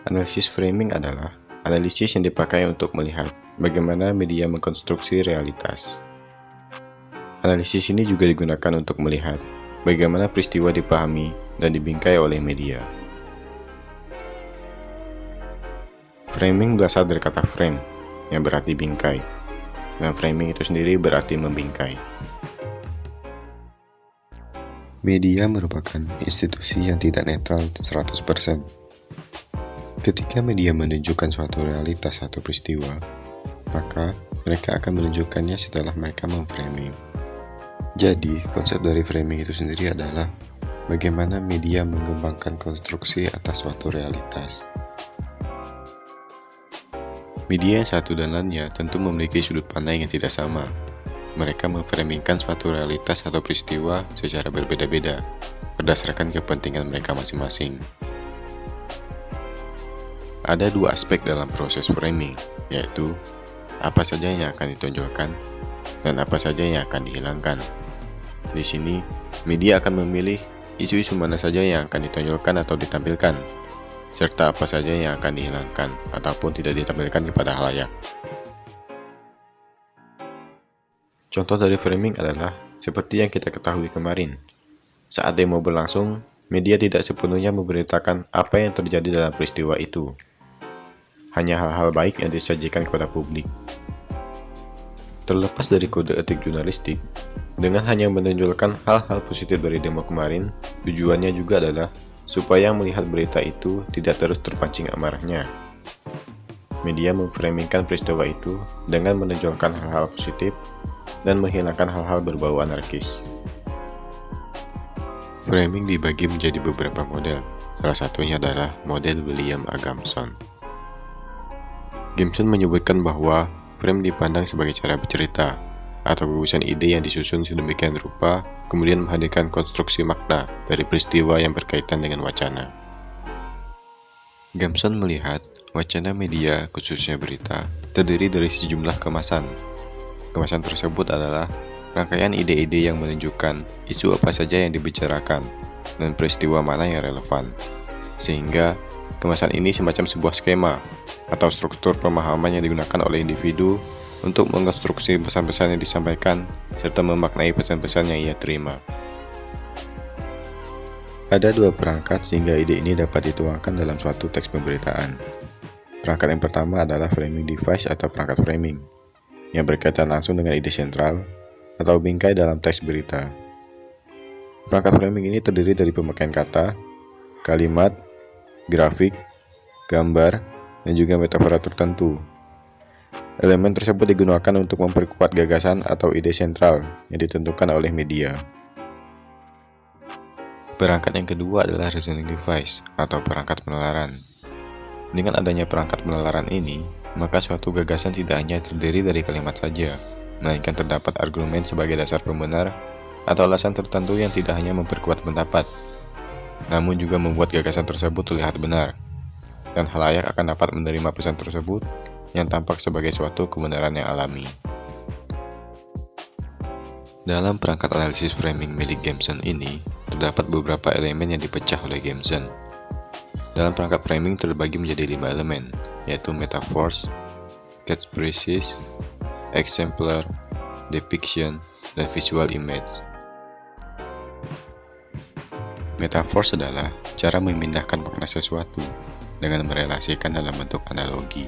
Analisis framing adalah analisis yang dipakai untuk melihat bagaimana media mengkonstruksi realitas. Analisis ini juga digunakan untuk melihat bagaimana peristiwa dipahami dan dibingkai oleh media. Framing berasal dari kata frame, yang berarti bingkai, dan framing itu sendiri berarti membingkai. Media merupakan institusi yang tidak netral 100%. Ketika media menunjukkan suatu realitas atau peristiwa, maka mereka akan menunjukkannya setelah mereka memframing. Jadi, konsep dari framing itu sendiri adalah bagaimana media mengembangkan konstruksi atas suatu realitas. Media yang satu dan lainnya tentu memiliki sudut pandang yang tidak sama. Mereka memframingkan suatu realitas atau peristiwa secara berbeda-beda, berdasarkan kepentingan mereka masing-masing. Ada dua aspek dalam proses framing, yaitu apa saja yang akan ditonjolkan dan apa saja yang akan dihilangkan. Di sini, media akan memilih isu-isu mana saja yang akan ditonjolkan atau ditampilkan, serta apa saja yang akan dihilangkan ataupun tidak ditampilkan kepada khalayak. Contoh dari framing adalah seperti yang kita ketahui kemarin. Saat demo berlangsung, media tidak sepenuhnya memberitakan apa yang terjadi dalam peristiwa itu. Hanya hal-hal baik yang disajikan kepada publik. Terlepas dari kode etik jurnalistik, dengan hanya menonjolkan hal-hal positif dari demo kemarin, tujuannya juga adalah supaya yang melihat berita itu tidak terus terpancing amarahnya. Media memframingkan peristiwa itu dengan menonjolkan hal-hal positif dan menghilangkan hal-hal berbau anarkis. Framing dibagi menjadi beberapa model. Salah satunya adalah model William Agamson. Gimson menyebutkan bahwa frame dipandang sebagai cara bercerita, atau gugusan ide yang disusun sedemikian rupa, kemudian menghadirkan konstruksi makna dari peristiwa yang berkaitan dengan wacana. Gimson melihat wacana media, khususnya berita, terdiri dari sejumlah kemasan. Kemasan tersebut adalah rangkaian ide-ide yang menunjukkan isu apa saja yang dibicarakan dan peristiwa mana yang relevan, sehingga kemasan ini semacam sebuah skema atau struktur pemahaman yang digunakan oleh individu untuk mengkonstruksi pesan-pesan yang disampaikan serta memaknai pesan-pesan yang ia terima. Ada dua perangkat sehingga ide ini dapat dituangkan dalam suatu teks pemberitaan. Perangkat yang pertama adalah framing device atau perangkat framing, yang berkaitan langsung dengan ide sentral atau bingkai dalam teks berita. Perangkat framing ini terdiri dari pemakaian kata, kalimat, grafik, gambar, dan juga metafora tertentu. Elemen tersebut digunakan untuk memperkuat gagasan atau ide sentral yang ditentukan oleh media. Perangkat yang kedua adalah reasoning device atau perangkat penalaran. Dengan adanya perangkat penalaran ini, maka suatu gagasan tidak hanya terdiri dari kalimat saja, melainkan terdapat argumen sebagai dasar pembenar atau alasan tertentu yang tidak hanya memperkuat pendapat, namun juga membuat gagasan tersebut terlihat benar, dan khalayak akan dapat menerima pesan tersebut yang tampak sebagai suatu kebenaran yang alami. Dalam perangkat analisis framing milik Gimson ini, terdapat beberapa elemen yang dipecah oleh Gimson. Dalam perangkat framing terbagi menjadi 5 elemen, yaitu metaphors, catchphrases, exemplar, depiction, dan visual image. Metaphors adalah cara memindahkan makna sesuatu dengan merelasikan dalam bentuk analogi.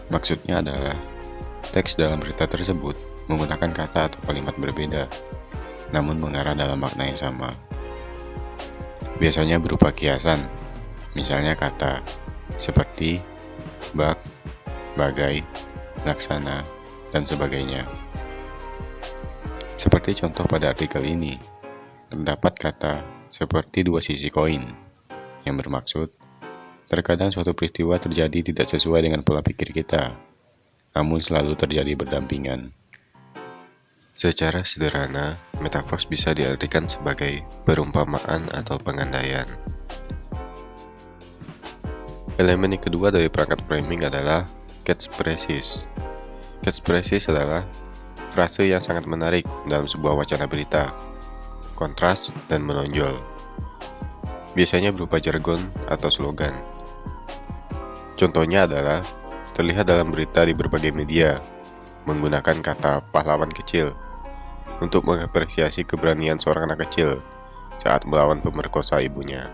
Maksudnya adalah teks dalam berita tersebut menggunakan kata atau kalimat berbeda, namun mengarah dalam makna yang sama. Biasanya berupa kiasan, misalnya kata seperti, bak, bagai, laksana, dan sebagainya. Seperti contoh pada artikel ini, terdapat kata seperti dua sisi koin, yang bermaksud terkadang suatu peristiwa terjadi tidak sesuai dengan pola pikir kita, namun selalu terjadi berdampingan. Secara sederhana, metafors bisa diartikan sebagai perumpamaan atau pengandaian. Elemen yang kedua dari perangkat framing adalah catchphrases. Catchphrases adalah frase yang sangat menarik dalam sebuah wacana berita, kontras, dan menonjol. Biasanya berupa jargon atau slogan. Contohnya adalah terlihat dalam berita di berbagai media menggunakan kata pahlawan kecil untuk mengapresiasi keberanian seorang anak kecil saat melawan pemerkosa ibunya.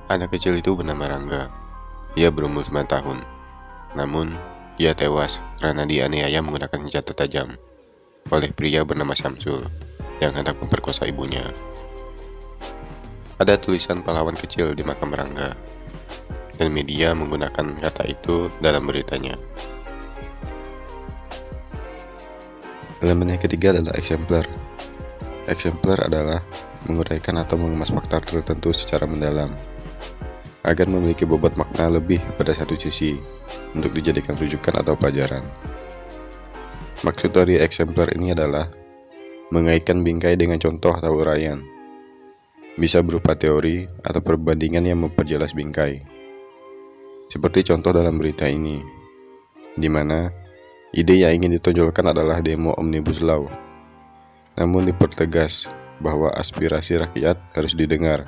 Anak kecil itu bernama Rangga. Ia berumur 9 tahun. Namun, ia tewas karena dianiaya menggunakan senjata tajam oleh pria bernama Syamsul yang hendak memperkosa ibunya. Ada tulisan pahlawan kecil di makam Rangga, dan media menggunakan kata itu dalam beritanya. Elemen yang ketiga adalah eksemplar. Eksemplar adalah menguraikan atau mengemas fakta tertentu secara mendalam, agar memiliki bobot makna lebih pada satu sisi, untuk dijadikan rujukan atau pelajaran. Maksud dari eksemplar ini adalah mengaitkan bingkai dengan contoh atau uraian. Bisa berupa teori atau perbandingan yang memperjelas bingkai. Seperti contoh dalam berita ini, di mana ide yang ingin ditonjolkan adalah demo Omnibus Law. Namun dipertegas bahwa aspirasi rakyat harus didengar,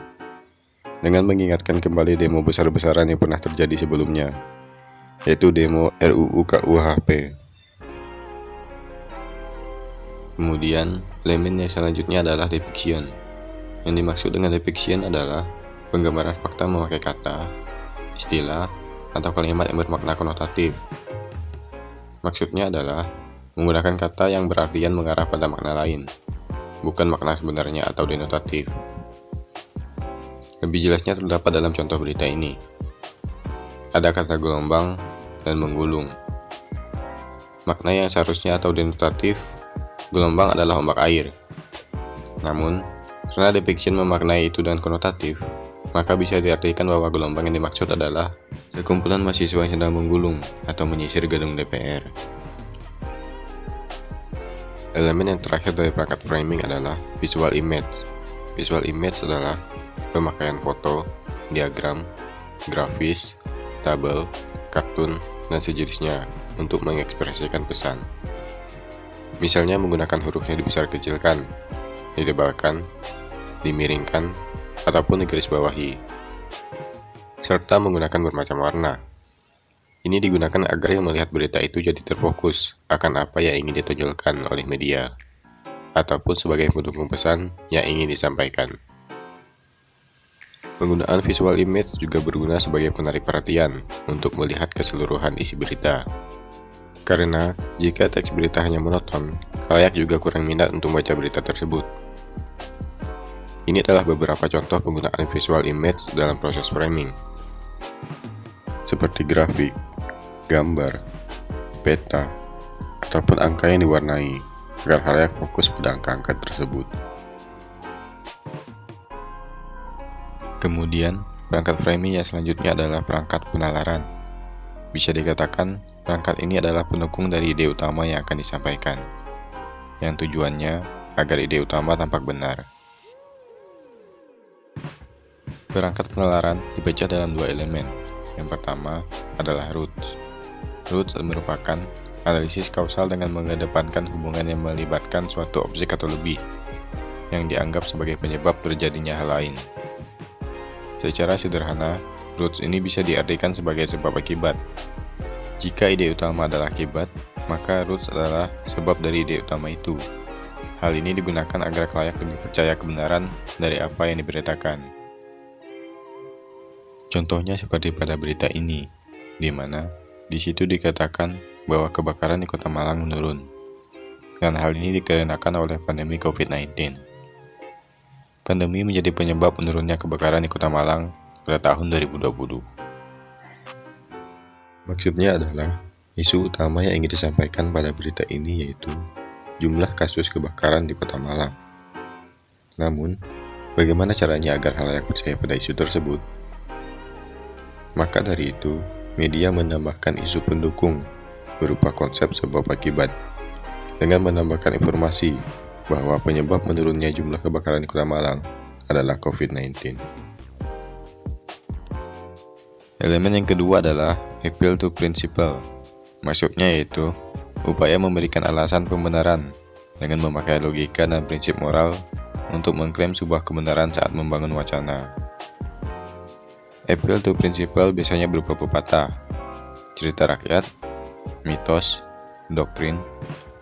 dengan mengingatkan kembali demo besar-besaran yang pernah terjadi sebelumnya, yaitu demo RUU KUHP. Kemudian, elemen yang selanjutnya adalah depiction. Yang dimaksud dengan depiction adalah penggambaran fakta memakai kata, istilah, atau kalimat yang bermakna konotatif. Maksudnya adalah menggunakan kata yang berartian mengarah pada makna lain, bukan makna sebenarnya atau denotatif. Lebih jelasnya terdapat dalam contoh berita ini. Ada kata gelombang dan menggulung. Makna yang seharusnya atau denotatif, gelombang adalah ombak air. Namun, karena depiction memaknai itu dengan konotatif, maka bisa diartikan bahwa gelombang yang dimaksud adalah sekumpulan mahasiswa yang sedang menggulung atau menyisir gedung DPR. Elemen yang terakhir dari perangkat framing adalah visual image. Visual image adalah pemakaian foto, diagram, grafis, tabel, kartun, dan sejenisnya untuk mengekspresikan pesan. Misalnya menggunakan hurufnya dibesar-kecilkan, ditebalkan, dimiringkan, ataupun digarisbawahi, serta menggunakan bermacam warna. Ini digunakan agar yang melihat berita itu jadi terfokus akan apa yang ingin ditonjolkan oleh media, ataupun sebagai pendukung pesan yang ingin disampaikan. Penggunaan visual image juga berguna sebagai penarik perhatian untuk melihat keseluruhan isi berita. Karena jika teks berita hanya monoton, khalayak juga kurang minat untuk membaca berita tersebut. Ini adalah beberapa contoh penggunaan visual image dalam proses framing, seperti grafik, gambar, peta, ataupun angka yang diwarnai, agar khalayak fokus pada angka-angka tersebut. Kemudian, perangkat framing yang selanjutnya adalah perangkat penalaran. Bisa dikatakan, perangkat ini adalah pendukung dari ide utama yang akan disampaikan, yang tujuannya agar ide utama tampak benar. Perangkat penalaran dibaca dalam dua elemen. Yang pertama adalah roots. Roots merupakan analisis kausal dengan mengedepankan hubungan yang melibatkan suatu objek atau lebih, yang dianggap sebagai penyebab terjadinya hal lain. Secara sederhana, roots ini bisa diartikan sebagai sebab akibat. Jika ide utama adalah akibat, maka roots adalah sebab dari ide utama itu. Hal ini digunakan agar khalayak lebih percaya kebenaran dari apa yang diberitakan. Contohnya seperti pada berita ini, di mana di situ dikatakan bahwa kebakaran di Kota Malang menurun, dan hal ini dikarenakan oleh pandemi COVID-19. Pandemi menjadi penyebab menurunnya kebakaran di Kota Malang pada tahun 2020. Maksudnya adalah, isu utama yang ingin disampaikan pada berita ini yaitu jumlah kasus kebakaran di Kota Malang. Namun, bagaimana caranya agar khalayak percaya pada isu tersebut? Maka dari itu, media menambahkan isu pendukung berupa konsep sebab akibat, dengan menambahkan informasi bahwa penyebab menurunnya jumlah kebakaran di Kota Malang adalah COVID-19. Elemen yang kedua adalah appeal to principle. Maksudnya yaitu upaya memberikan alasan pembenaran dengan memakai logika dan prinsip moral untuk mengklaim sebuah kebenaran saat membangun wacana. Appeal to principle biasanya berupa pepatah, cerita rakyat, mitos, doktrin,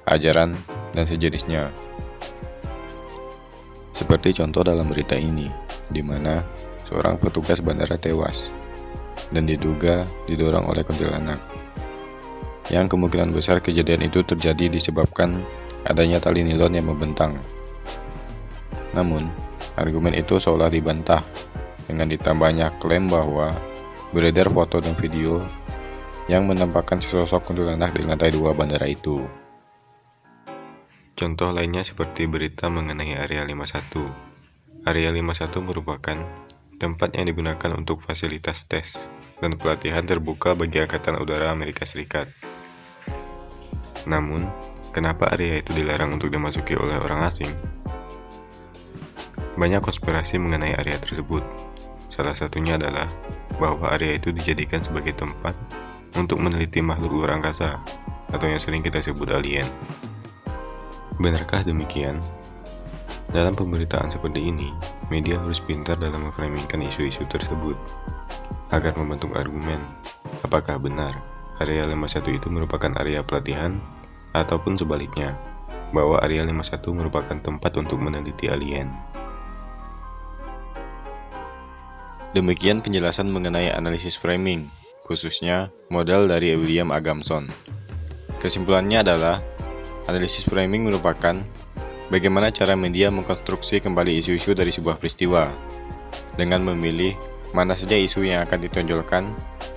ajaran, dan sejenisnya. Seperti contoh dalam berita ini, di mana seorang petugas bandara tewas dan diduga didorong oleh kuntilanak. Yang kemungkinan besar kejadian itu terjadi disebabkan adanya tali nilon yang membentang. Namun, argumen itu seolah dibantah dengan ditambahnya klaim bahwa beredar foto dan video yang menampakkan sesosok kuntilanak di lantai 2 bandara itu. Contoh lainnya seperti berita mengenai Area 51. Area 51 merupakan tempat yang digunakan untuk fasilitas tes dan pelatihan terbuka bagi Angkatan Udara Amerika Serikat. Namun, kenapa area itu dilarang untuk dimasuki oleh orang asing? Banyak konspirasi mengenai area tersebut. Salah satunya adalah bahwa area itu dijadikan sebagai tempat untuk meneliti makhluk luar angkasa atau yang sering kita sebut alien. Benarkah demikian? Dalam pemberitaan seperti ini, media harus pintar dalam memframingkan isu-isu tersebut agar membentuk argumen apakah benar area 51 itu merupakan area pelatihan ataupun sebaliknya, bahwa area 51 merupakan tempat untuk meneliti alien. Demikian penjelasan mengenai analisis framing, khususnya model dari William Agamson. Kesimpulannya adalah, analisis framing merupakan bagaimana cara media mengkonstruksi kembali isu-isu dari sebuah peristiwa, dengan memilih mana saja isu yang akan ditonjolkan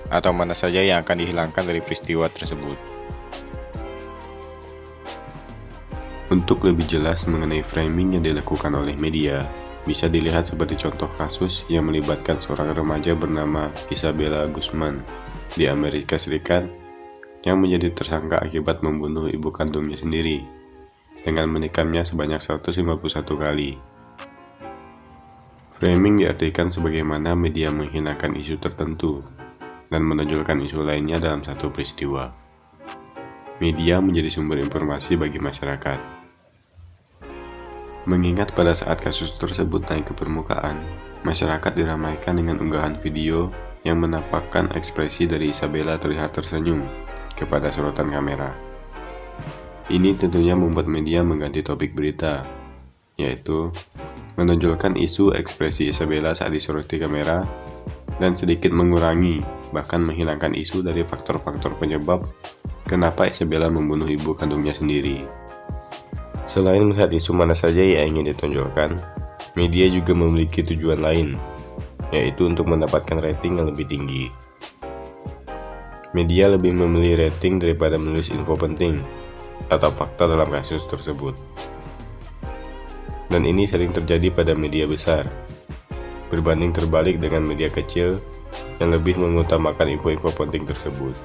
atau mana saja yang akan dihilangkan dari peristiwa tersebut. Untuk lebih jelas mengenai framing yang dilakukan oleh media, bisa dilihat seperti contoh kasus yang melibatkan seorang remaja bernama Isabella Guzman di Amerika Serikat yang menjadi tersangka akibat membunuh ibu kandungnya sendiri dengan menikamnya sebanyak 151 kali. Framing diartikan sebagaimana media menghinakan isu tertentu dan menonjolkan isu lainnya dalam satu peristiwa. Media menjadi sumber informasi bagi masyarakat. Mengingat pada saat kasus tersebut naik ke permukaan, masyarakat diramaikan dengan unggahan video yang menampakkan ekspresi dari Isabella terlihat tersenyum kepada sorotan kamera. Ini tentunya membuat media mengganti topik berita, yaitu menonjolkan isu ekspresi Isabella saat disoroti kamera dan sedikit mengurangi, bahkan menghilangkan isu dari faktor-faktor penyebab kenapa Isabella membunuh ibu kandungnya sendiri. Selain melihat isu mana saja yang ingin ditonjolkan, media juga memiliki tujuan lain, yaitu untuk mendapatkan rating yang lebih tinggi. Media lebih memilih rating daripada menulis info penting atau fakta dalam kasus tersebut. Dan ini sering terjadi pada media besar, berbanding terbalik dengan media kecil yang lebih mengutamakan info-info penting tersebut.